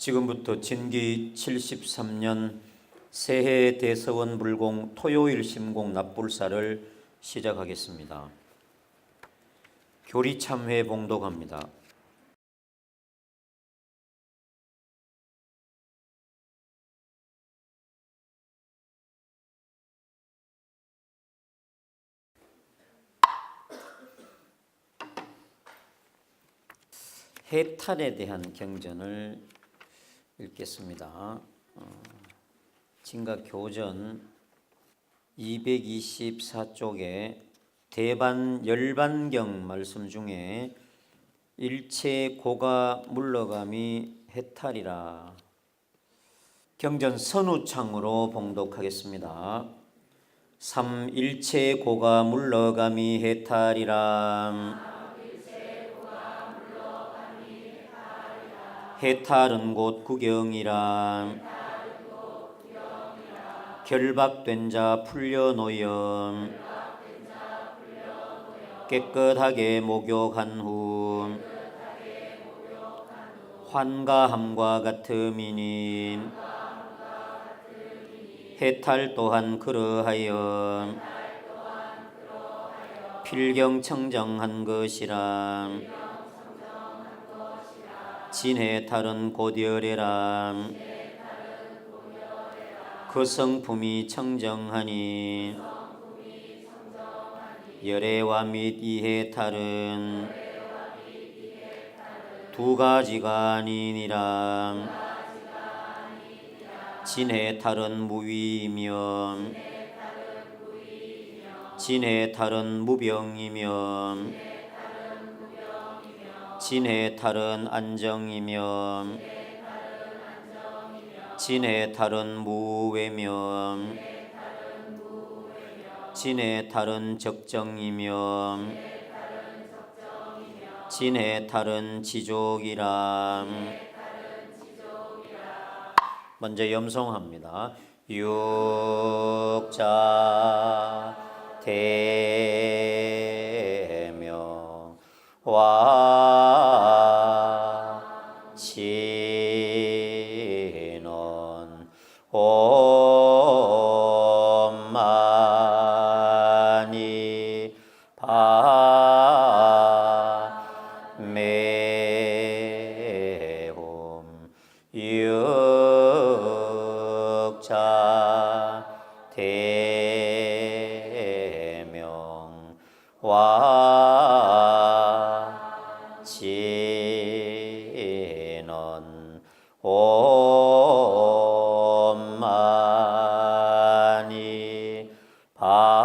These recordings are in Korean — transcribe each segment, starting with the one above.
지금부터 진기 73년 새해 대서원 불공 토요일 심공 납불사를 시작하겠습니다. 교리참회 봉독합니다. 해탈에 대한 경전을 읽겠습니다. 진가교전 224쪽에 대반 열반경 말씀 중에 일체 고가 물러감이 해탈이라. 경전 선우창으로 봉독하겠습니다. 삼일체 고가 물러감이 해탈이라. 해탈은 곧 구경이라. 결박된 자 풀려놓여 깨끗하게 목욕한 후 환가함과 같음이니 해탈 또한 그러하여 필경청정한 것이라. 진해탈은 곧열애라. 그 성품이 청정하니 열애와 및 이해탈은 두 가지가 아니니라. 진해탈은 무위이며 진해탈은 무병이며 진해탈은 안정이며 진해탈은 무외며 진해탈은 적정이며 진해탈은 지족이라. 먼저 염송합니다. 육자 대명 와 진원 옴마니 바매홈 육자 대명 와 진원 옴마니 바매홈.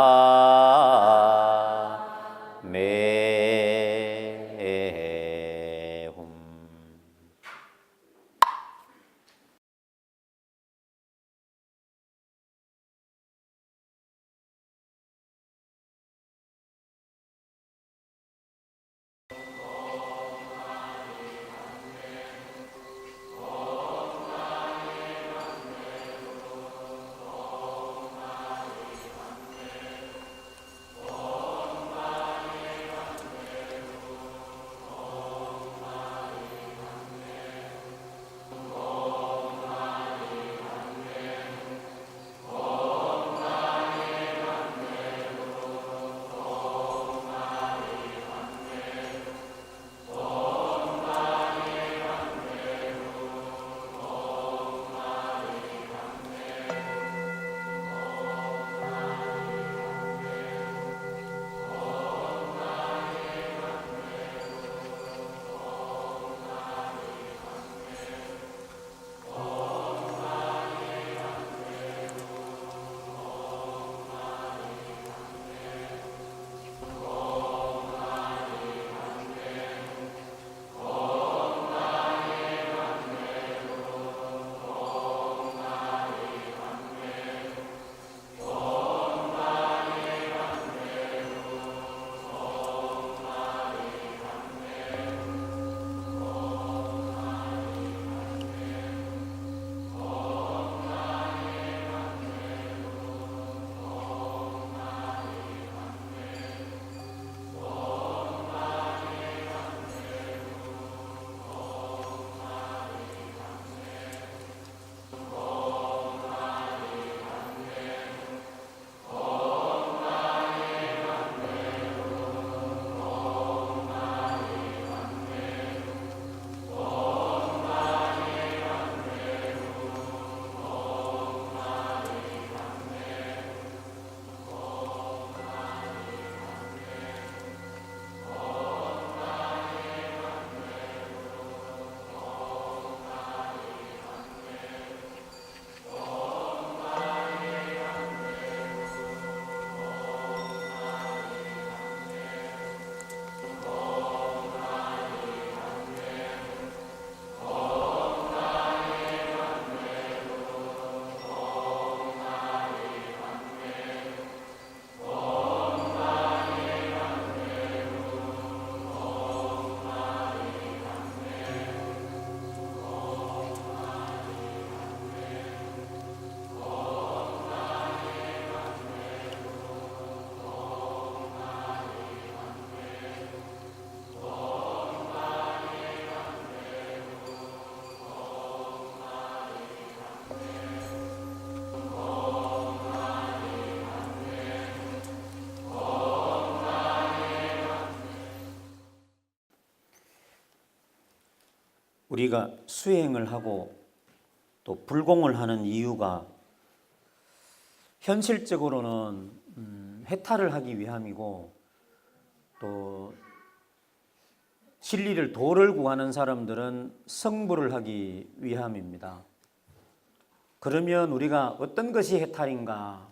우리가 수행을 하고 또 불공을 하는 이유가 현실적으로는 해탈을 하기 위함이고 또 진리를 도를 구하는 사람들은 성불을 하기 위함입니다. 그러면 우리가 어떤 것이 해탈인가?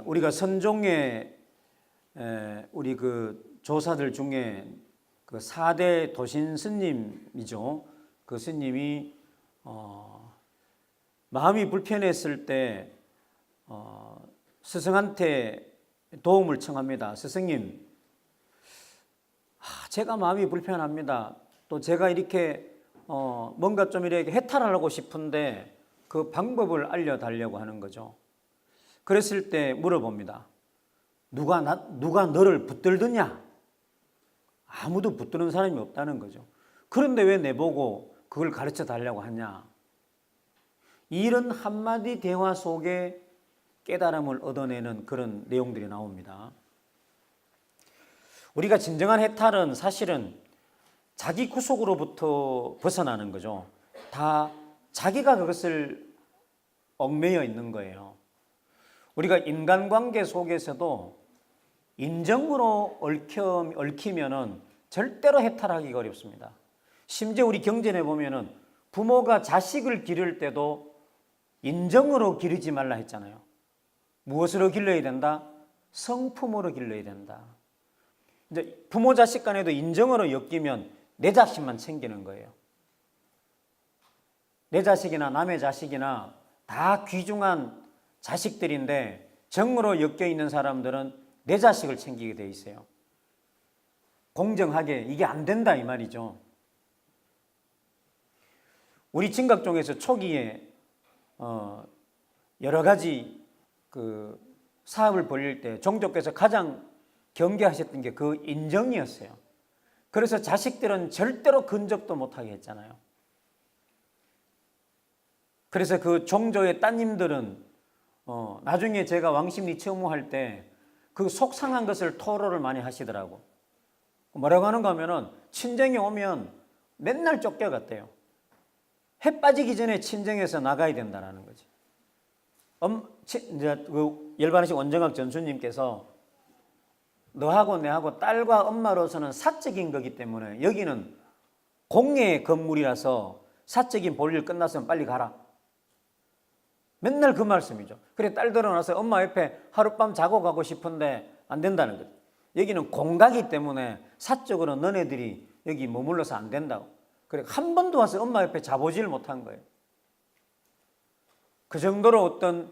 우리가 선종의 우리 그 조사들 중에 그 4대 도신 스님이죠. 그 스님이 마음이 불편했을 때 스승한테 도움을 청합니다. 스승님, 제가 마음이 불편합니다. 또 제가 이렇게 뭔가 좀 이렇게 해탈하고 싶은데 그 방법을 알려달라고 하는 거죠. 그랬을 때 물어봅니다. 누가 너를 붙들더냐? 아무도 붙드는 사람이 없다는 거죠. 그런데 왜 내보고 그걸 가르쳐 달라고 하냐? 이런 한마디 대화 속에 깨달음을 얻어내는 그런 내용들이 나옵니다. 우리가 진정한 해탈은 사실은 자기 구속으로부터 벗어나는 거죠. 다 자기가 그것을 얽매여 있는 거예요. 우리가 인간관계 속에서도 인정으로 얽히면은 절대로 해탈하기가 어렵습니다. 심지어 우리 경전에 보면은 부모가 자식을 기를 때도 인정으로 기르지 말라 했잖아요. 무엇으로 길러야 된다? 성품으로 길러야 된다. 이제 부모 자식 간에도 인정으로 엮이면 내 자식만 챙기는 거예요. 내 자식이나 남의 자식이나 다 귀중한 자식들인데 정으로 엮여 있는 사람들은 내 자식을 챙기게 돼 있어요. 공정하게 이게 안 된다 이 말이죠. 우리 진각종에서 초기에 여러 가지 그 사업을 벌릴 때 종족께서 가장 경계하셨던 게 그 인정이었어요. 그래서 자식들은 절대로 근접도 못하게 했잖아요. 그래서 그 종조의 따님들은 나중에 제가 왕십리 처무할 때 그 속상한 것을 토로를 많이 하시더라고. 뭐라고 하는가 하면은 친정에 오면 맨날 쫓겨갔대요. 해 빠지기 전에 친정에서 나가야 된다는 거지. 이제 그 열반하신 원정학 전수님께서 너하고 내하고 딸과 엄마로서는 사적인 거기 때문에 여기는 공예 건물이라서 사적인 볼일 끝났으면 빨리 가라. 맨날 그 말씀이죠. 그래 딸들은 와서 엄마 옆에 하룻밤 자고 가고 싶은데 안 된다는 거죠. 여기는 공가기 때문에 사적으로 너네들이 여기 머물러서 안 된다고. 그래 한 번도 와서 엄마 옆에 자보지를 못한 거예요. 그 정도로 어떤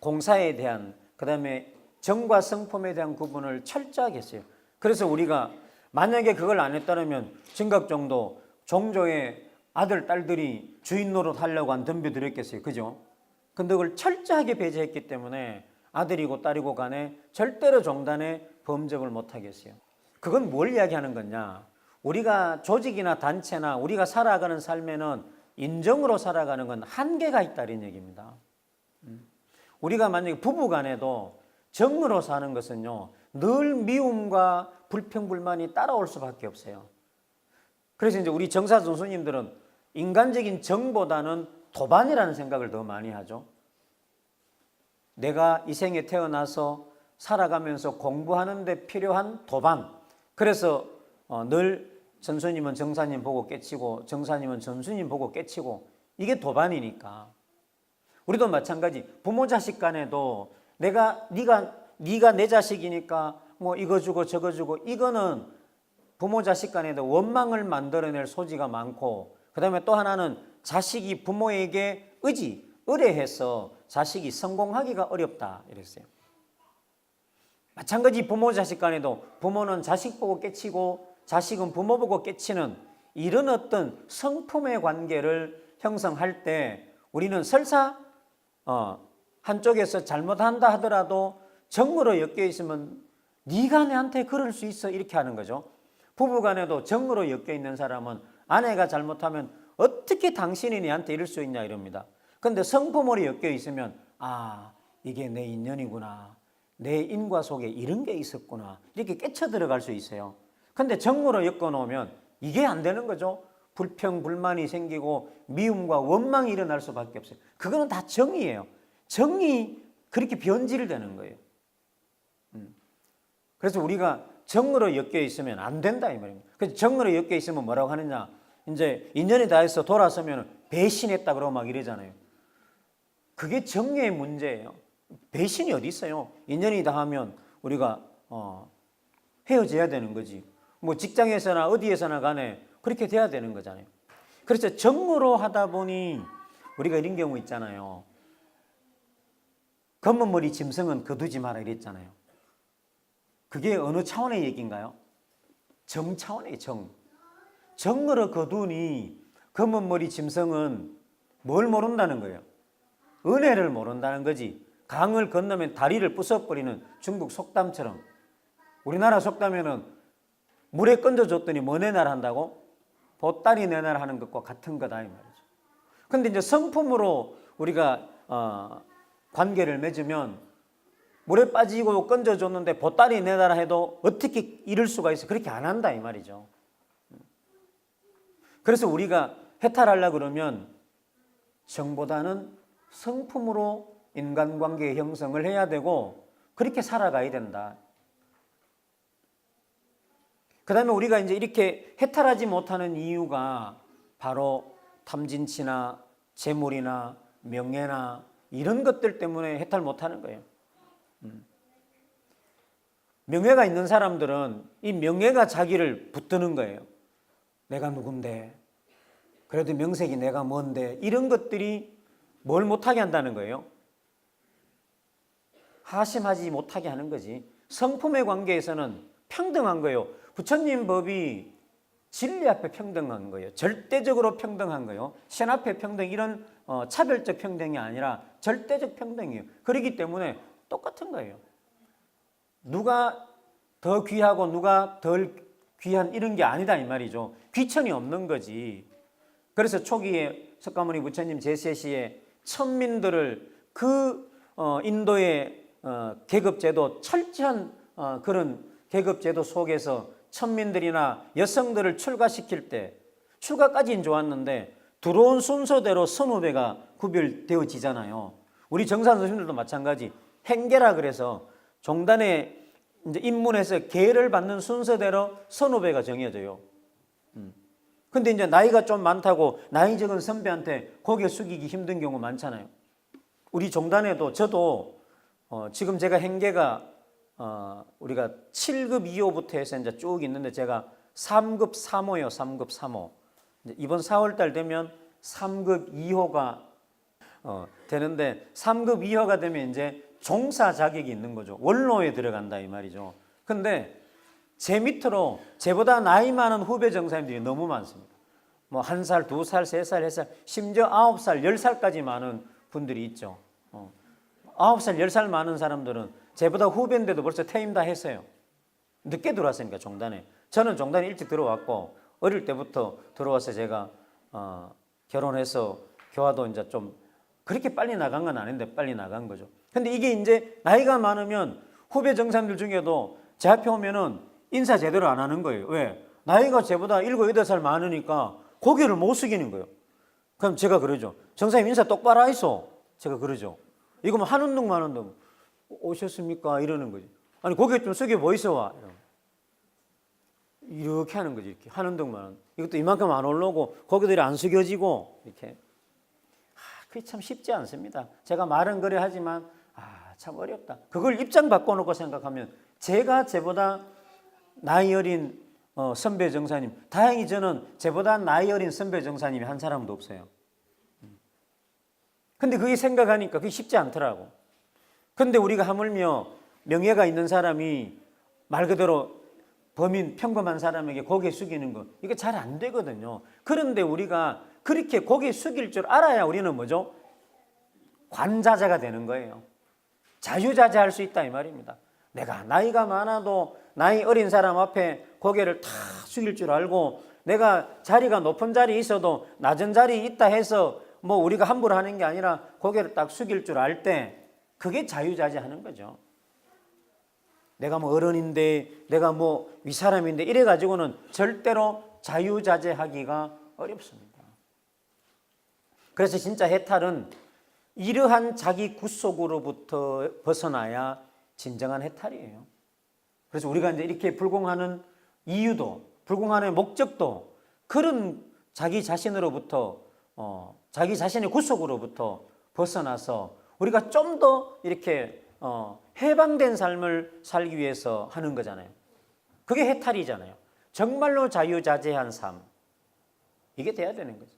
공사에 대한 그다음에 정과 성품에 대한 구분을 철저하게 했어요. 그래서 우리가 만약에 그걸 안 했다면 진각종도 종조의 아들 딸들이 주인 노릇 하려고 안 덤벼들었겠어요. 그죠? 근데 그걸 철저하게 배제했기 때문에 아들이고 딸이고 간에 절대로 종단에 범접을 못하게 했어요. 그건 뭘 이야기하는 거냐? 우리가 조직이나 단체나 우리가 살아가는 삶에는 인정으로 살아가는 건 한계가 있다는 얘기입니다. 우리가 만약에 부부간에도 정으로 사는 것은요 늘 미움과 불평불만이 따라올 수밖에 없어요. 그래서 이제 우리 정사 선수님들은 인간적인 정보다는 도반이라는 생각을 더 많이 하죠. 내가 이 생에 태어나서 살아가면서 공부하는 데 필요한 도반. 그래서 늘 전수님은 정사님 보고 깨치고 정사님은 전수님 보고 깨치고 이게 도반이니까. 우리도 마찬가지. 부모 자식 간에도 네가 내 자식이니까 뭐 이거 주고 저거 주고 이거는 부모 자식 간에도 원망을 만들어낼 소지가 많고 그다음에 또 하나는 자식이 부모에게 의뢰해서 자식이 성공하기가 어렵다 이랬어요. 마찬가지 부모 자식 간에도 부모는 자식 보고 깨치고 자식은 부모 보고 깨치는 이런 어떤 성품의 관계를 형성할 때 우리는 설사 한쪽에서 잘못한다 하더라도 정으로 엮여 있으면 네가 내한테 그럴 수 있어 이렇게 하는 거죠. 부부간에도 정으로 엮여 있는 사람은 아내가 잘못하면 어떻게 당신이 내한테 이럴 수 있냐 이럽니다. 그런데 성품으로 엮여 있으면 이게 내 인연이구나. 내 인과 속에 이런 게 있었구나. 이렇게 깨쳐 들어갈 수 있어요. 그런데 정으로 엮어 놓으면 이게 안 되는 거죠. 불평, 불만이 생기고 미움과 원망이 일어날 수밖에 없어요. 그거는 다 정이에요. 정이 그렇게 변질되는 거예요. 그래서 우리가 정으로 엮여 있으면 안 된다 이 말입니다. 그래서 정으로 엮여 있으면 뭐라고 하느냐? 이제 인연이 다 해서 돌아서면 배신했다 그러고 막 이러잖아요. 그게 정의 문제예요. 배신이 어디 있어요? 인연이 다 하면 우리가 헤어져야 되는 거지. 뭐 직장에서나 어디에서나 간에 그렇게 돼야 되는 거잖아요. 그래서 정으로 하다 보니 우리가 이런 경우 있잖아요. 검은 머리 짐승은 거두지 마라 이랬잖아요. 그게 어느 차원의 얘기인가요? 정 차원의 정. 정으로 거두니 검은 머리 짐승은 뭘 모른다는 거예요? 은혜를 모른다는 거지. 강을 건너면 다리를 부숴버리는 중국 속담처럼 우리나라 속담에는 물에 건져줬더니 뭐 내날 한다고? 보따리 내날 하는 것과 같은 거다 이 말이죠. 근데 이제 성품으로 우리가 관계를 맺으면 물에 빠지고 건져줬는데 보따리 내놔라 해도 어떻게 이럴 수가 있어? 그렇게 안 한다 이 말이죠. 그래서 우리가 해탈하려고 그러면 정보다는 성품으로 인간관계 형성을 해야 되고 그렇게 살아가야 된다. 그 다음에 우리가 이제 이렇게 해탈하지 못하는 이유가 바로 탐진치나 재물이나 명예나 이런 것들 때문에 해탈 못하는 거예요. 명예가 있는 사람들은 이 명예가 자기를 붙드는 거예요. 내가 누군데, 그래도 명색이 내가 뭔데, 이런 것들이 뭘 못하게 한다는 거예요? 하심하지 못하게 하는 거지. 성품의 관계에서는 평등한 거예요. 부처님 법이 진리 앞에 평등한 거예요. 절대적으로 평등한 거예요. 신 앞에 평등, 이런 차별적 평등이 아니라 절대적 평등이에요. 그렇기 때문에 똑같은 거예요. 누가 더 귀하고 누가 덜 귀한 이런 게 아니다 이 말이죠. 귀천이 없는 거지. 그래서 초기에 석가모니 부처님 제세시에 천민들을 그 인도의 계급제도, 철저한 그런 계급제도 속에서 천민들이나 여성들을 출가시킬 때 출가까지는 좋았는데 들어온 순서대로 선후배가 구별되어지잖아요. 우리 정산 스님들도 마찬가지. 행계라 그래서 종단에 이제 입문해서 계를 받는 순서대로 선후배가 정해져요. 근데 이제 나이가 좀 많다고 나이 적은 선배한테 고개 숙이기 힘든 경우 많잖아요. 우리 종단에도 저도 지금 제가 행계가 우리가 7급 2호부터 해서 이제 쭉 있는데 제가 3급 3호예요. 3급 3호. 이번 4월달 되면 3급 2호가 되는데 3급 2호가 되면 이제 종사 자격이 있는 거죠. 원로에 들어간다 이 말이죠. 근데 제 밑으로 저보다 나이 많은 후배 정사님들이 너무 많습니다. 뭐 1살, 2살, 3살, 4살, 심지어 9살, 10살까지 많은 분들이 있죠. 9살, 10살 많은 사람들은 저보다 후배인데도 벌써 퇴임 다 했어요. 늦게 들어왔으니까 종단에. 저는 종단에 일찍 들어왔고 어릴 때부터 들어와서 제가 결혼해서 교화도 이제 좀 그렇게 빨리 나간 건 아닌데 빨리 나간 거죠. 근데 이게 이제 나이가 많으면 후배 정사님들 중에도 제 앞에 오면은 인사 제대로 안 하는 거예요. 왜? 나이가 저보다 7, 8살 많으니까 고개를 못 숙이는 거예요. 그럼 제가 그러죠. 정사님 인사 똑바로 하이소. 제가 그러죠. 이거 뭐 하는 둥 마는 둥. 오셨습니까? 이러는 거지. 아니 고개 좀 숙여 보이소 와. 이렇게 하는 거지. 이렇게 하는 둥 마는. 이것도 이만큼 안 올라오고 고개들이 안 숙여지고 이렇게. 그게 참 쉽지 않습니다. 제가 말은 그래 하지만 참 어렵다. 그걸 입장 바꿔놓고 생각하면 제가 저보다 나이 어린 선배 정사님, 다행히 저는 저보다 나이 어린 선배 정사님이 한 사람도 없어요. 근데 그게 생각하니까 그게 쉽지 않더라고. 근데 우리가 하물며 명예가 있는 사람이 말 그대로 범인, 평범한 사람에게 고개 숙이는 거 이거 잘 안 되거든요. 그런데 우리가 그렇게 고개 숙일 줄 알아야 우리는 뭐죠? 관자자가 되는 거예요. 자유자재할 수 있다 이 말입니다. 내가 나이가 많아도 나이 어린 사람 앞에 고개를 탁 숙일 줄 알고 내가 자리가 높은 자리에 있어도 낮은 자리에 있다 해서 뭐 우리가 함부로 하는 게 아니라 고개를 딱 숙일 줄 알 때 그게 자유자재하는 거죠. 내가 뭐 어른인데 내가 뭐 윗사람인데 이래 가지고는 절대로 자유자재하기가 어렵습니다. 그래서 진짜 해탈은 이러한 자기 구속으로부터 벗어나야 진정한 해탈이에요. 그래서 우리가 이제 이렇게 불공하는 이유도, 불공하는 목적도 그런 자기 자신으로부터 자기 자신의 구속으로부터 벗어나서 우리가 좀 더 이렇게 해방된 삶을 살기 위해서 하는 거잖아요. 그게 해탈이잖아요. 정말로 자유자재한 삶, 이게 돼야 되는 거죠.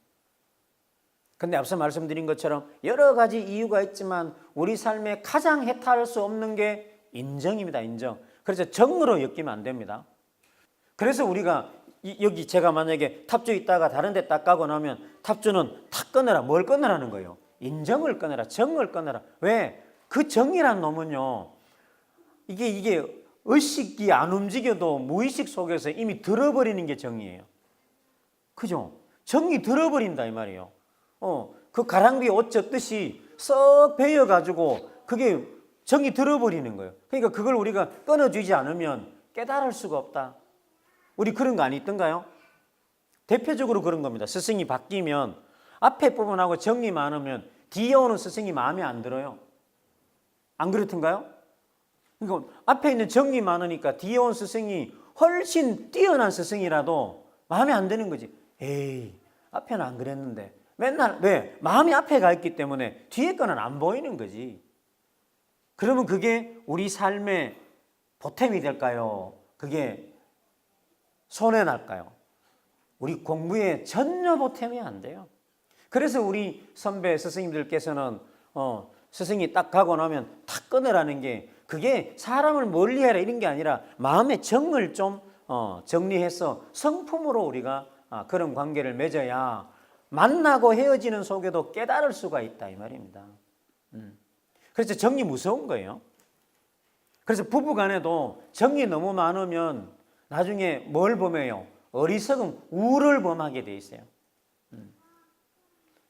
근데 앞서 말씀드린 것처럼 여러 가지 이유가 있지만 우리 삶에 가장 해탈할 수 없는 게 인정입니다. 인정. 그래서 정으로 엮이면 안 됩니다. 그래서 우리가 여기 제가 만약에 탑주 있다가 다른 데 딱 가고 나면 탑주는 탁 끊어라. 뭘 끊으라는 거예요? 인정을 끊어라. 정을 끊어라. 왜? 그 정이란 놈은요, 이게 의식이 안 움직여도 무의식 속에서 이미 들어버리는 게 정이에요. 그죠? 정이 들어버린다 이 말이에요. 그 가랑비에 옷 젖듯이 썩 배여가지고 그게 정이 들어버리는 거예요. 그러니까 그걸 우리가 끊어주지 않으면 깨달을 수가 없다. 우리 그런 거 안 있던가요? 대표적으로 그런 겁니다. 스승이 바뀌면 앞에 부분하고 정이 많으면 뒤에 오는 스승이 마음에 안 들어요. 안 그렇던가요? 그러니까 앞에 있는 정이 많으니까 뒤에 온 스승이 훨씬 뛰어난 스승이라도 마음에 안 드는 거지. 에이, 앞에는 안 그랬는데. 맨날 왜? 마음이 앞에 가 있기 때문에 뒤에 거는 안 보이는 거지. 그러면 그게 우리 삶의 보탬이 될까요? 그게 손해 날까요? 우리 공부에 전혀 보탬이 안 돼요. 그래서 우리 선배 스승님들께서는 스승이 딱 가고 나면 탁 끊으라는 게 그게 사람을 멀리해라 이런 게 아니라 마음의 정을 좀 정리해서 성품으로 우리가 그런 관계를 맺어야 만나고 헤어지는 속에도 깨달을 수가 있다 이 말입니다. 그래서 정이 무서운 거예요. 그래서 부부간에도 정이 너무 많으면 나중에 뭘 범해요? 어리석음, 우를 범하게 돼 있어요.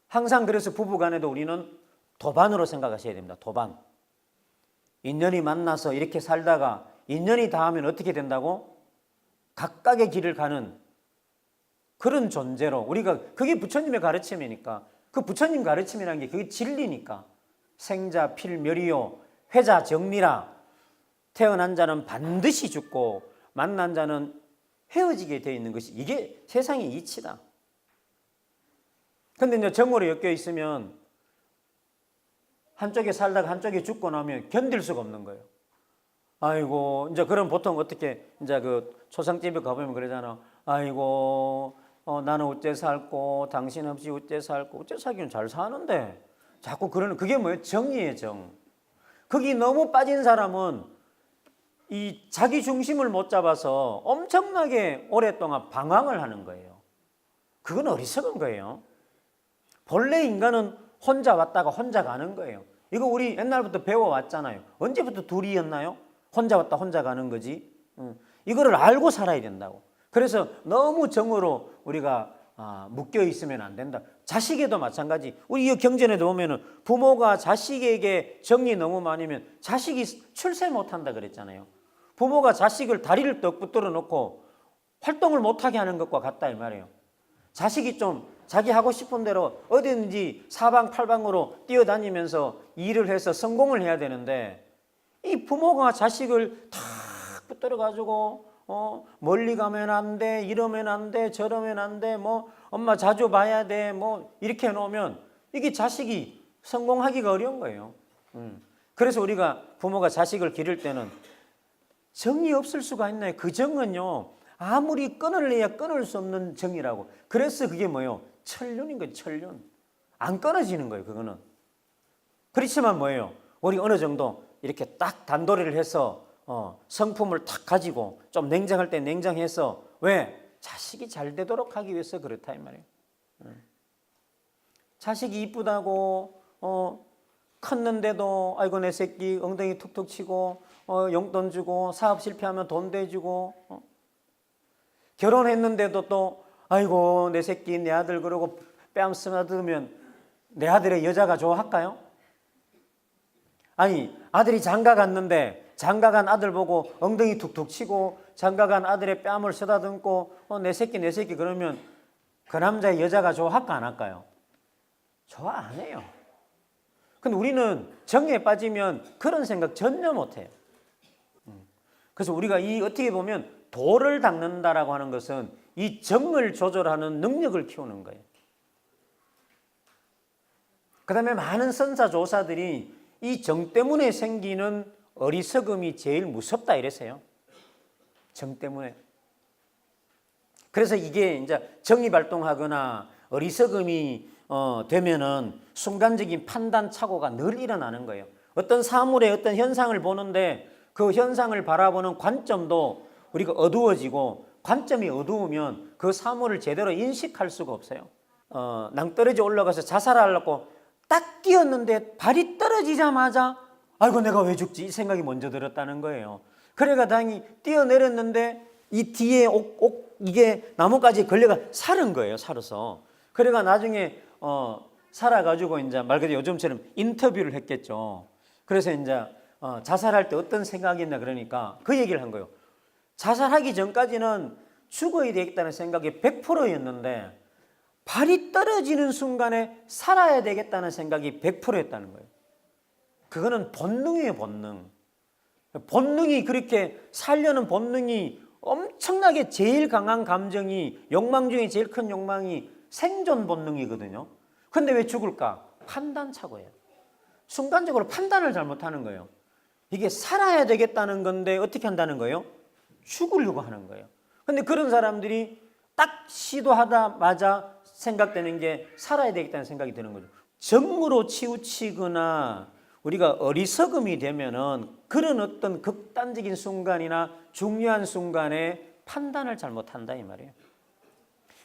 항상 그래서 부부간에도 우리는 도반으로 생각하셔야 됩니다. 도반. 인연이 만나서 이렇게 살다가 인연이 닿으면 어떻게 된다고? 각각의 길을 가는 그런 존재로 우리가 그게 부처님의 가르침이니까 그 부처님 가르침이라는 게 그게 진리니까 생자 필멸이요 회자 정리라 태어난 자는 반드시 죽고 만난 자는 헤어지게 되어 있는 것이 이게 세상의 이치다. 근데 이제 정으로 엮여 있으면 한쪽에 살다가 한쪽에 죽고 나면 견딜 수가 없는 거예요. 아이고, 이제 그럼 보통 어떻게 이제 그 초상집에 가보면 그러잖아. 아이고, 나는 어째 살고 당신 없이 어째 살고 어째 살기는 잘 사는데 자꾸 그러는 그게 뭐예요? 정이에요, 정. 거기 너무 빠진 사람은 이 자기 중심을 못 잡아서 엄청나게 오랫동안 방황을 하는 거예요. 그건 어리석은 거예요. 본래 인간은 혼자 왔다가 혼자 가는 거예요. 이거 우리 옛날부터 배워왔잖아요. 언제부터 둘이었나요? 혼자 왔다 혼자 가는 거지. 이거를 알고 살아야 된다고. 그래서 너무 정으로 우리가 묶여 있으면 안 된다. 자식에도 마찬가지. 우리 이 경전에도 보면은 부모가 자식에게 정이 너무 많으면 자식이 출세 못한다 그랬잖아요. 부모가 자식을 다리를 떡 붙들어 놓고 활동을 못하게 하는 것과 같다 이 말이에요. 자식이 좀 자기 하고 싶은 대로 어디든지 사방팔방으로 뛰어다니면서 일을 해서 성공을 해야 되는데 이 부모가 자식을 탁 붙들어 가지고 멀리 가면 안 돼, 이러면 안 돼, 저러면 안 돼, 뭐 엄마 자주 봐야 돼, 뭐 이렇게 해놓으면 이게 자식이 성공하기가 어려운 거예요. 그래서 우리가 부모가 자식을 기를 때는 정이 없을 수가 있나요? 그 정은요 아무리 끊을래야 끊을 수 없는 정이라고. 그래서 그게 뭐예요? 천륜인 거예요. 천륜. 안 끊어지는 거예요. 그거는. 그렇지만 뭐예요? 우리 어느 정도 이렇게 딱 단도리를 해서 성품을 탁 가지고 좀 냉정할 때 냉정해서 왜? 자식이 잘 되도록 하기 위해서 그렇다 이 말이에요. 자식이 이쁘다고 컸는데도 아이고 내 새끼 엉덩이 툭툭 치고 용돈 주고 사업 실패하면 돈 대주고 결혼했는데도 또 아이고 내 새끼 내 아들 그러고 뺨 쓰다듬으면 내 아들의 여자가 좋아할까요? 아니 아들이 장가 갔는데 장가 간 아들 보고 엉덩이 툭툭 치고 장가간 아들의 뺨을 쓰다듬고 내 새끼 내 새끼 그러면 그 남자 여자가 좋아할까 안 할까요? 좋아 안 해요. 근데 우리는 정에 빠지면 그런 생각 전혀 못 해요. 그래서 우리가 이 어떻게 보면 도를 닦는다라고 하는 것은 이 정을 조절하는 능력을 키우는 거예요. 그 다음에 많은 선사조사들이 이 정 때문에 생기는 어리석음이 제일 무섭다 이랬어요. 정 때문에. 그래서 이게 이제 정이 발동하거나 어리석음이 되면은 순간적인 판단 착오가 늘 일어나는 거예요. 어떤 사물의 어떤 현상을 보는데 그 현상을 바라보는 관점도 우리가 어두워지고 관점이 어두우면 그 사물을 제대로 인식할 수가 없어요. 낭떠러지 올라가서 자살하려고 딱 뛰었는데 발이 떨어지자마자 아이고 내가 왜 죽지 이 생각이 먼저 들었다는 거예요. 그래가 다행히 뛰어내렸는데 이 뒤에 이게 나뭇가지에 걸려가 살은 거예요. 살아서. 그래가 나중에 살아가지고 이제 말 그대로 요즘처럼 인터뷰를 했겠죠. 그래서 이제 자살할 때 어떤 생각이 있나 그러니까 그 얘기를 한 거예요. 자살하기 전까지는 죽어야 되겠다는 생각이 100%였는데 발이 떨어지는 순간에 살아야 되겠다는 생각이 100%였다는 거예요. 그거는 본능이에요, 본능. 본능이 그렇게 살려는 본능이 엄청나게 제일 강한 감정이 욕망 중에 제일 큰 욕망이 생존 본능이거든요. 근데 왜 죽을까? 판단착오예요. 순간적으로 판단을 잘못하는 거예요. 이게 살아야 되겠다는 건데 어떻게 한다는 거예요? 죽으려고 하는 거예요. 근데 그런 사람들이 딱 시도하다마자 생각되는 게 살아야 되겠다는 생각이 드는 거죠. 정으로 치우치거나 우리가 어리석음이 되면은 그런 어떤 극단적인 순간이나 중요한 순간에 판단을 잘못한다 이 말이에요.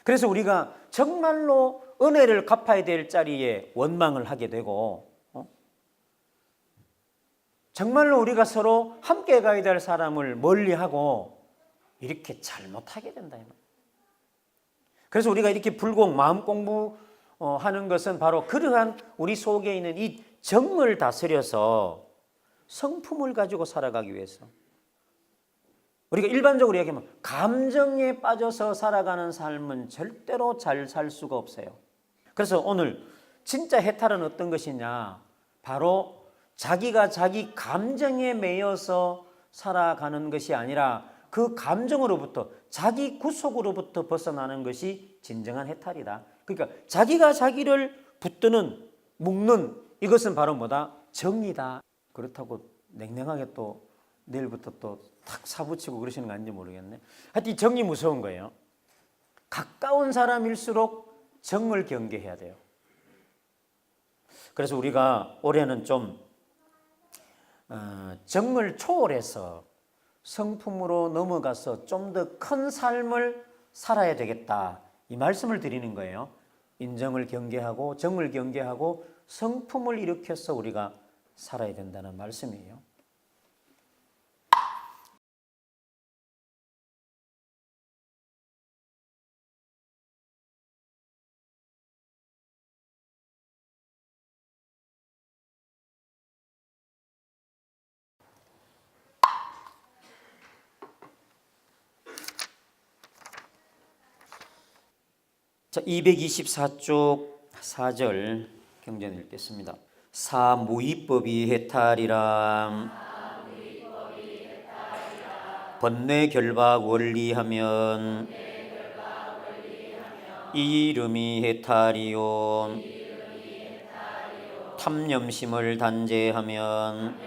그래서 우리가 정말로 은혜를 갚아야 될 자리에 원망을 하게 되고 정말로 우리가 서로 함께 가야 될 사람을 멀리하고 이렇게 잘못하게 된다 이 말이에요. 그래서 우리가 이렇게 불공 마음 공부하는 것은 바로 그러한 우리 속에 있는 이 정을 다스려서 성품을 가지고 살아가기 위해서 우리가 일반적으로 얘기하면 감정에 빠져서 살아가는 삶은 절대로 잘 살 수가 없어요. 그래서 오늘 진짜 해탈은 어떤 것이냐 바로 자기가 자기 감정에 매여서 살아가는 것이 아니라 그 감정으로부터 자기 구속으로부터 벗어나는 것이 진정한 해탈이다. 그러니까 자기가 자기를 붙드는 묶는 이것은 바로 뭐다? 정이다. 그렇다고 냉랭하게 또 내일부터 또 탁 사붙이고 그러시는 거 아닌지 모르겠네. 하여튼 이 정이 무서운 거예요. 가까운 사람일수록 정을 경계해야 돼요. 그래서 우리가 올해는 좀 정을 초월해서 성품으로 넘어가서 좀 더 큰 삶을 살아야 되겠다. 이 말씀을 드리는 거예요. 인정을 경계하고 정을 경계하고 성품을 일으켜서 우리가 살아야 된다는 말씀이에요. 자, 224쪽 4절 경전 읽겠습니다. 사무의법이 해탈이라 번뇌 결박 원리하면 이 이름이 해탈이요 탐념심을 단죄하면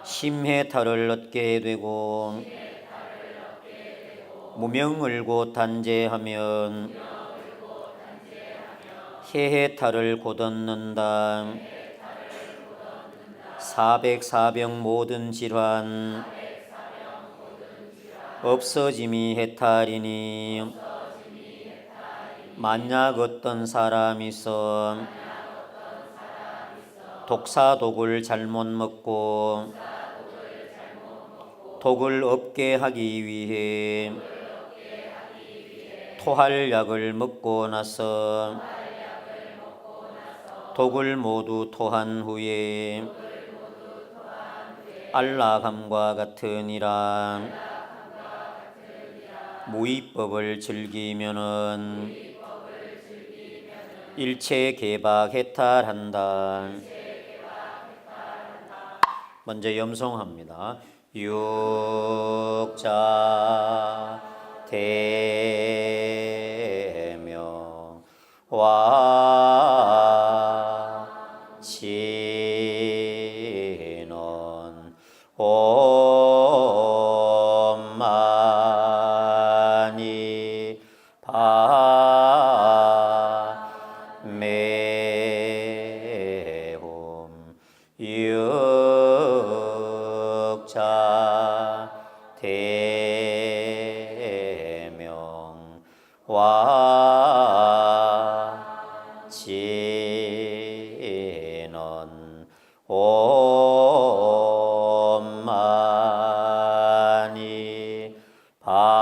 심해탈을 얻게 되고 무명을 곧 단죄하면 해해탈을 곧 얻는다. 사백사병 모든 질환 없어짐이 해탈이니 만약 어떤 사람이 있어 독사독을 잘못 먹고 독을 없게 하기 위해 토할 약을 먹고 나서 독을 모두 토한 후에 안락함과 같으니라. 무위법을 즐기면은 일체 개박 해탈한다. 먼저 염송합니다. 육자 대명 와 진원 옴마니 파메홈 육자 대명 와 진원 옴마니 파메홈.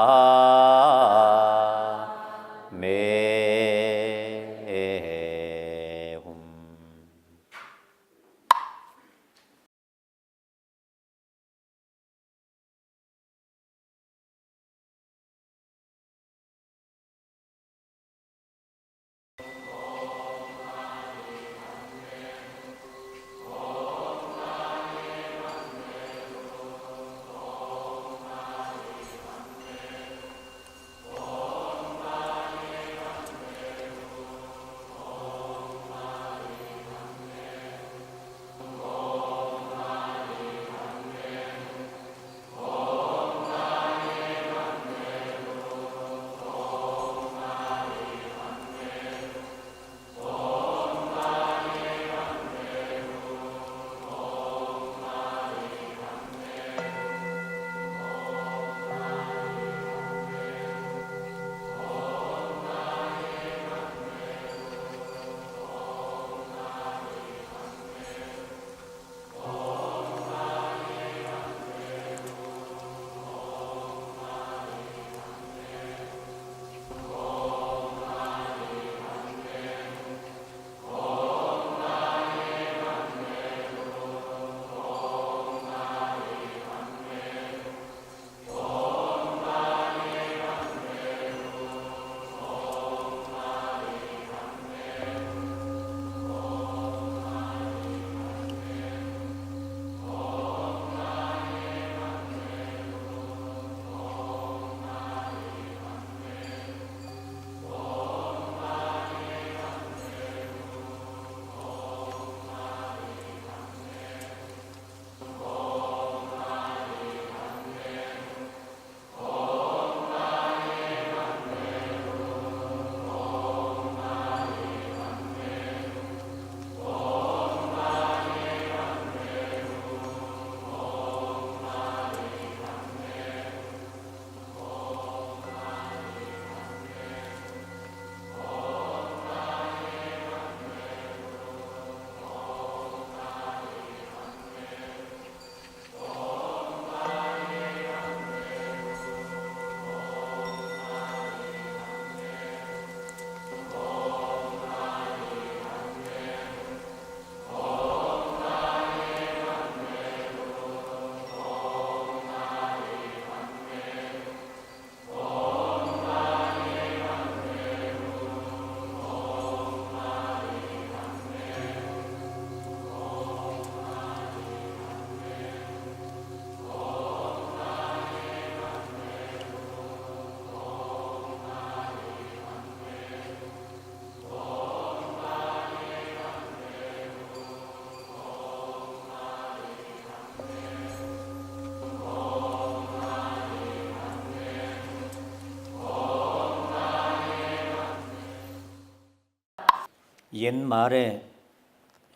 옛말에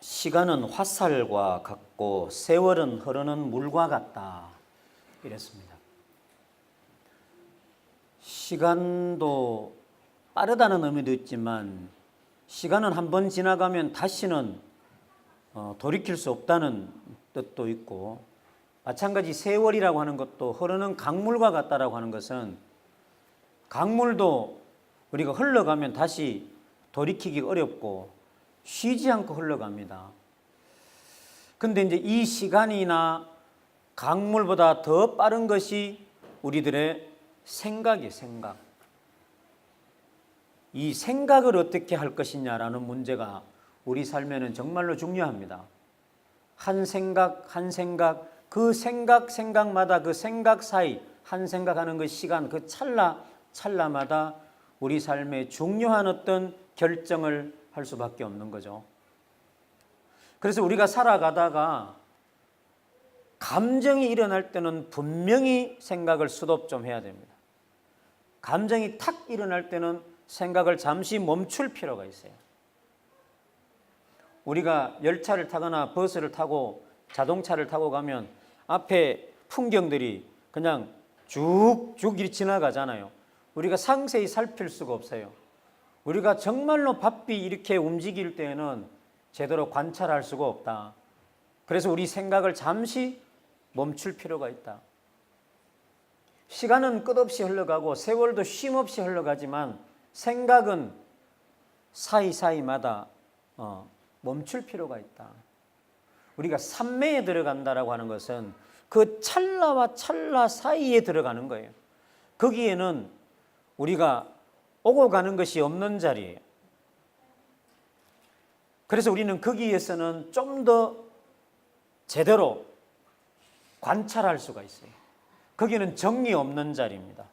시간은 화살과 같고 세월은 흐르는 물과 같다 이랬습니다. 시간도 빠르다는 의미도 있지만 시간은 한번 지나가면 다시는 돌이킬 수 없다는 뜻도 있고, 마찬가지 세월이라고 하는 것도 흐르는 강물과 같다라고 하는 것은 강물도 우리가 흘러가면 다시 돌이키기 어렵고 쉬지 않고 흘러갑니다. 근데 이제 이 시간이나 강물보다 더 빠른 것이 우리들의 생각이에요. 생각. 이 생각을 어떻게 할 것이냐라는 문제가 우리 삶에는 정말로 중요합니다. 한 생각 한 생각, 그 생각마다 그 생각 사이, 한 생각하는 그 시간, 그 찰나마다 우리 삶에 중요한 어떤 결정을 할 수밖에 없는 거죠. 그래서 우리가 살아가다가 감정이 일어날 때는 분명히 생각을 스톱 좀 해야 됩니다. 감정이 탁 일어날 때는 생각을 잠시 멈출 필요가 있어요. 우리가 열차를 타거나 버스를 타고 자동차를 타고 가면 앞에 풍경들이 그냥 쭉쭉 지나가잖아요. 우리가 상세히 살필 수가 없어요. 우리가 정말로 바삐 이렇게 움직일 때에는 제대로 관찰할 수가 없다. 그래서 우리 생각을 잠시 멈출 필요가 있다. 시간은 끝없이 흘러가고 세월도 쉼없이 흘러가지만 생각은 사이사이마다 멈출 필요가 있다. 우리가 삼매에 들어간다라고 하는 것은 그 찰나와 찰나 사이에 들어가는 거예요. 거기에는 우리가 오고 가는 것이 없는 자리예요. 그래서 우리는 거기에서는 좀 더 제대로 관찰할 수가 있어요. 거기는 정리 없는 자리입니다.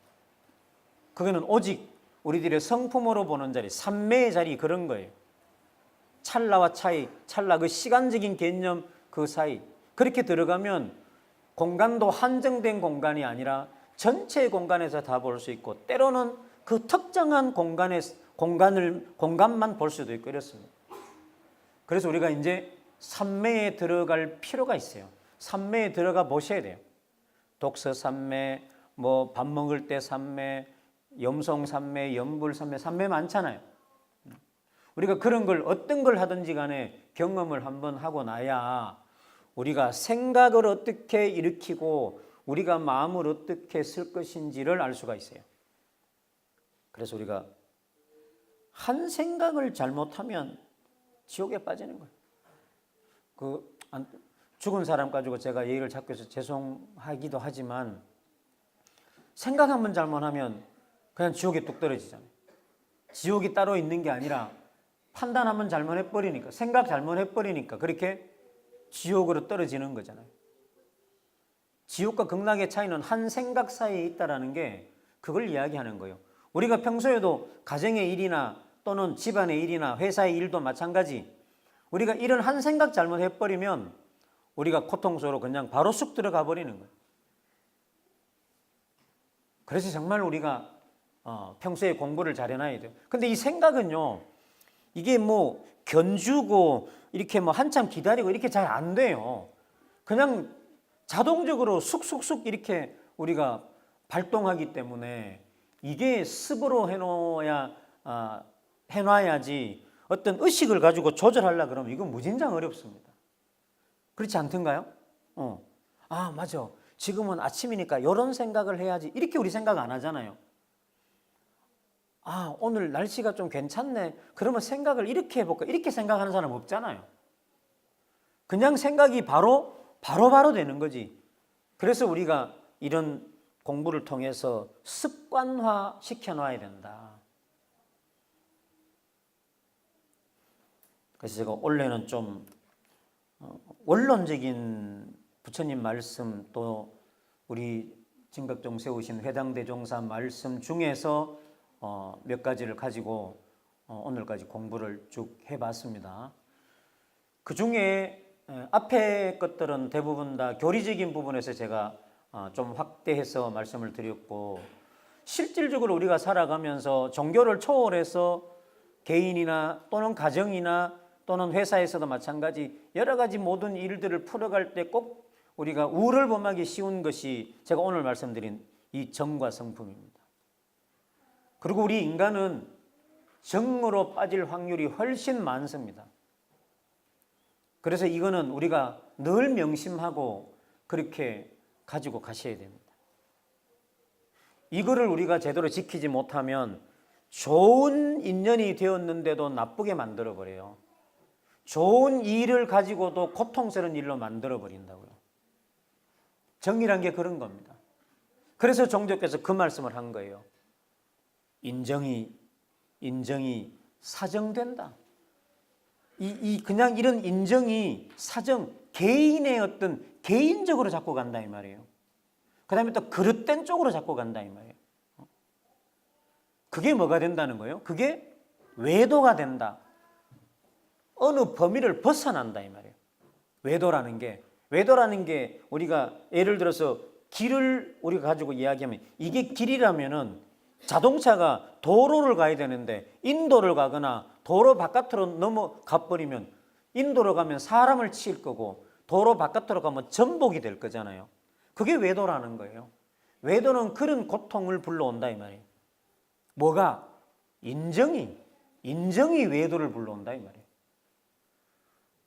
거기는 오직 우리들의 성품으로 보는 자리, 삼매의 자리, 그런 거예요. 찰나와 차이, 찰나 그 시간적인 개념 그 사이, 그렇게 들어가면 공간도 한정된 공간이 아니라 전체 공간에서 다 볼 수 있고, 때로는 그 특정한 공간만 볼 수도 있고 이렇습니다. 그래서 우리가 이제 삼매에 들어갈 필요가 있어요. 삼매에 들어가 보셔야 돼요. 독서 삼매, 뭐 밥 먹을 때 삼매, 염송 삼매, 염불 삼매, 삼매 많잖아요. 우리가 그런 걸 어떤 걸 하든지 간에 경험을 한번 하고 나야 우리가 생각을 어떻게 일으키고 우리가 마음을 어떻게 쓸 것인지를 알 수가 있어요. 그래서 우리가 한 생각을 잘못하면 지옥에 빠지는 거예요. 죽은 사람 가지고 제가 예의를 잡고 해서 죄송하기도 하지만 생각 한번 잘못하면 그냥 지옥에 뚝 떨어지잖아요. 지옥이 따로 있는 게 아니라 판단 한번 잘못해버리니까, 생각 잘못해버리니까 그렇게 지옥으로 떨어지는 거잖아요. 지옥과 극락의 차이는 한 생각 사이에 있다는 게 그걸 이야기하는 거예요. 우리가 평소에도 가정의 일이나 또는 집안의 일이나 회사의 일도 마찬가지, 우리가 이런 한 생각 잘못해버리면 우리가 고통스러워 그냥 바로 쑥 들어가 버리는 거예요. 그래서 정말 우리가 평소에 공부를 잘 해놔야 돼요. 근데 이 생각은요, 이게 뭐 견주고 이렇게 뭐 한참 기다리고 이렇게 잘 안 돼요. 그냥 자동적으로 쑥쑥쑥 이렇게 우리가 발동하기 때문에 이게 습으로 해놔야지 어떤 의식을 가지고 조절하려고 그러면 이건 무진장 어렵습니다. 그렇지 않던가요? 맞아. 지금은 아침이니까 이런 생각을 해야지. 이렇게 우리 생각 안 하잖아요. 오늘 날씨가 좀 괜찮네. 그러면 생각을 이렇게 해볼까? 이렇게 생각하는 사람 없잖아요. 그냥 생각이 바로 되는 거지. 그래서 우리가 이런 공부를 통해서 습관화 시켜놔야 된다. 그래서 제가 원래는 좀 원론적인 부처님 말씀, 또 우리 진각종 세우신 회당대종사 말씀 중에서 몇 가지를 가지고 오늘까지 공부를 쭉 해봤습니다. 그 중에 앞에 것들은 대부분 다 교리적인 부분에서 제가 좀 확대해서 말씀을 드렸고, 실질적으로 우리가 살아가면서 종교를 초월해서 개인이나 또는 가정이나 또는 회사에서도 마찬가지 여러 가지 모든 일들을 풀어갈 때 꼭 우리가 우를 범하기 쉬운 것이 제가 오늘 말씀드린 이 정과 성품입니다. 그리고 우리 인간은 정으로 빠질 확률이 훨씬 많습니다. 그래서 이거는 우리가 늘 명심하고 그렇게 가지고 가셔야 됩니다. 이거를 우리가 제대로 지키지 못하면 좋은 인연이 되었는데도 나쁘게 만들어버려요. 좋은 일을 가지고도 고통스러운 일로 만들어버린다고요. 정의란 게 그런 겁니다. 그래서 종교께서 그 말씀을 한 거예요. 인정이 사정된다. 그냥 이런 인정이 개인의 어떤 개인적으로 자꾸 간다 이 말이에요. 그 다음에 또 그릇된 쪽으로 자꾸 간다 이 말이에요. 그게 뭐가 된다는 거예요? 그게 외도가 된다. 어느 범위를 벗어난다 이 말이에요. 외도라는 게 우리가 예를 들어서 길을 우리가 가지고 이야기하면 이게 길이라면은 자동차가 도로를 가야 되는데 인도를 가거나 도로 바깥으로 넘어가 버리면 인도로 가면 사람을 치일 거고 도로 바깥으로 가면 전복이 될 거잖아요. 그게 외도라는 거예요. 외도는 그런 고통을 불러온다 이 말이에요. 뭐가? 인정이 외도를 불러온다 이 말이에요.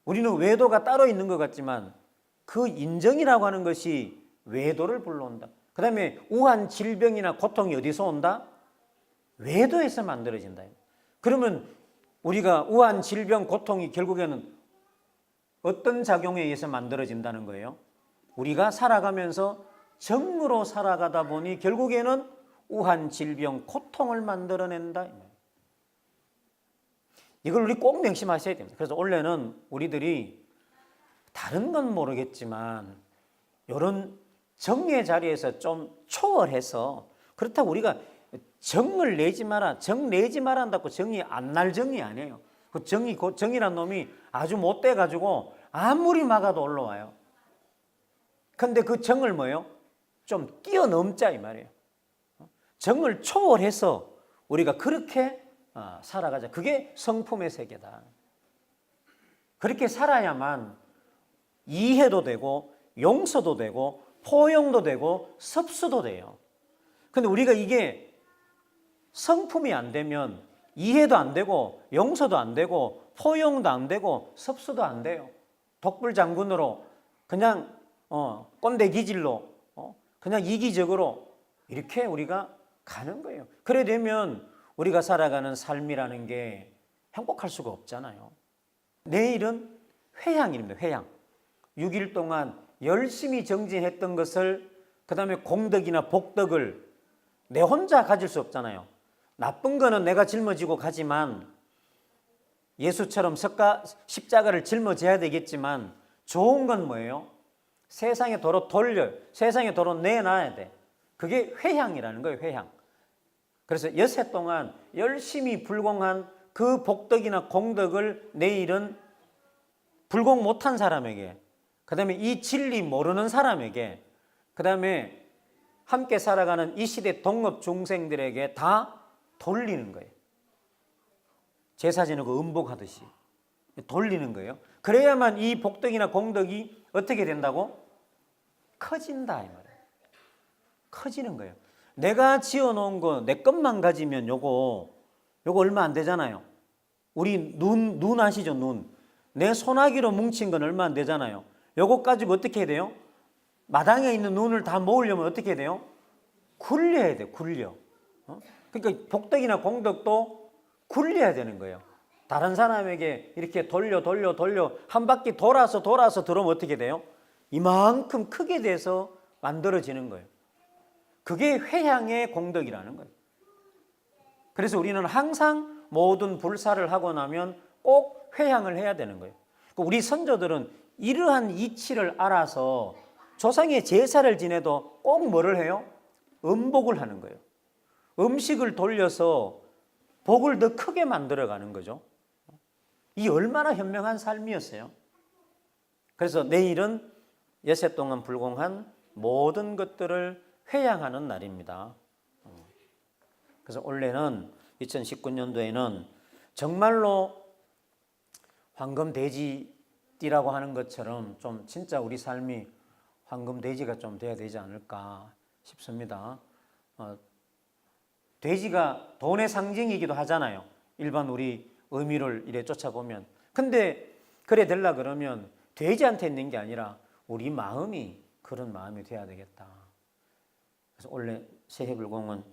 우리는 외도가 따로 있는 것 같지만 그 인정이라고 하는 것이 외도를 불러온다. 그 다음에 우한 질병이나 고통이 어디서 온다? 외도에서 만들어진다. 그러면 우리가 우한 질병, 고통이 결국에는 어떤 작용에 의해서 만들어진다는 거예요? 우리가 살아가면서 정으로 살아가다 보니 결국에는 우한 질병, 고통을 만들어낸다. 이걸 우리 꼭 명심하셔야 됩니다. 그래서 원래는 우리들이 다른 건 모르겠지만 이런 정의 자리에서 좀 초월해서 그렇다고 우리가 정을 내지 마라, 정 내지 마라 한다고 정이 안 날 정이 아니에요. 그 정이란 놈이 아주 못돼 가지고 아무리 막아도 올라와요. 근데 그 정을 뭐예요? 좀 뛰어넘자 이 말이에요. 정을 초월해서 우리가 그렇게 살아가자. 그게 성품의 세계다. 그렇게 살아야만 이해도 되고 용서도 되고 포용도 되고 섭수도 돼요. 근데 우리가 이게 성품이 안 되면 이해도 안 되고 용서도 안 되고 포용도 안 되고 섭수도 안 돼요. 독불장군으로 그냥 꼰대 기질로 그냥 이기적으로 이렇게 우리가 가는 거예요. 그래 되면 우리가 살아가는 삶이라는 게 행복할 수가 없잖아요. 내일은 회향입니다. 회향. 6일 동안 열심히 정진했던 것을 그 다음에 공덕이나 복덕을 내 혼자 가질 수 없잖아요. 나쁜 거는 내가 짊어지고 가지만 예수처럼 십자가를 짊어져야 되겠지만 좋은 건 뭐예요? 세상의 도로 세상의 도로 내놔야 돼. 그게 회향이라는 거예요. 회향. 그래서 여세 동안 열심히 불공한 그 복덕이나 공덕을 내일은 불공 못한 사람에게, 그 다음에 이 진리 모르는 사람에게, 그 다음에 함께 살아가는 이 시대 동업 중생들에게 다 돌리는 거예요. 제사 지내고 음복하듯이 돌리는 거예요. 그래야만 이 복덕이나 공덕이 어떻게 된다고? 커진다 이 말이에요. 커지는 거예요. 내가 지어놓은 거 내 것만 가지면 요거 얼마 안 되잖아요. 우리 눈 아시죠? 눈. 내 소나기로 뭉친 건 얼마 안 되잖아요. 요거 가지고 어떻게 해야 돼요? 마당에 있는 눈을 다 모으려면 어떻게 해야 돼요? 굴려야 돼요. 굴려. 그러니까 복덕이나 공덕도 굴려야 되는 거예요. 다른 사람에게 이렇게 돌려 한 바퀴 돌아서 들어오면 어떻게 돼요? 이만큼 크게 돼서 만들어지는 거예요. 그게 회향의 공덕이라는 거예요. 그래서 우리는 항상 모든 불사를 하고 나면 꼭 회향을 해야 되는 거예요. 우리 선조들은 이러한 이치를 알아서 조상의 제사를 지내도 꼭 뭐를 해요? 음복을 하는 거예요. 음식을 돌려서 복을 더 크게 만들어가는 거죠. 이 얼마나 현명한 삶이었어요. 그래서 내일은 여세 동안 불공한 모든 것들을 회향하는 날입니다. 그래서 올해는 2019년도에는 정말로 황금돼지띠라고 하는 것처럼 좀 진짜 우리 삶이 황금돼지가 좀 돼야 되지 않을까 싶습니다. 돼지가 돈의 상징이기도 하잖아요. 일반 우리 의미를 이래 쫓아보면. 근데 그래 되려 그러면 돼지한테 있는 게 아니라 우리 마음이 그런 마음이 돼야 되겠다. 그래서 원래 새해불공은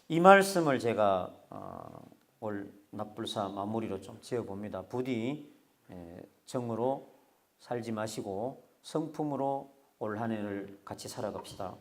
이 말씀을 제가 올 납불사 마무리로 좀 지어봅니다. 부디 정으로 살지 마시고 성품으로 올 한 해를 같이 살아갑시다.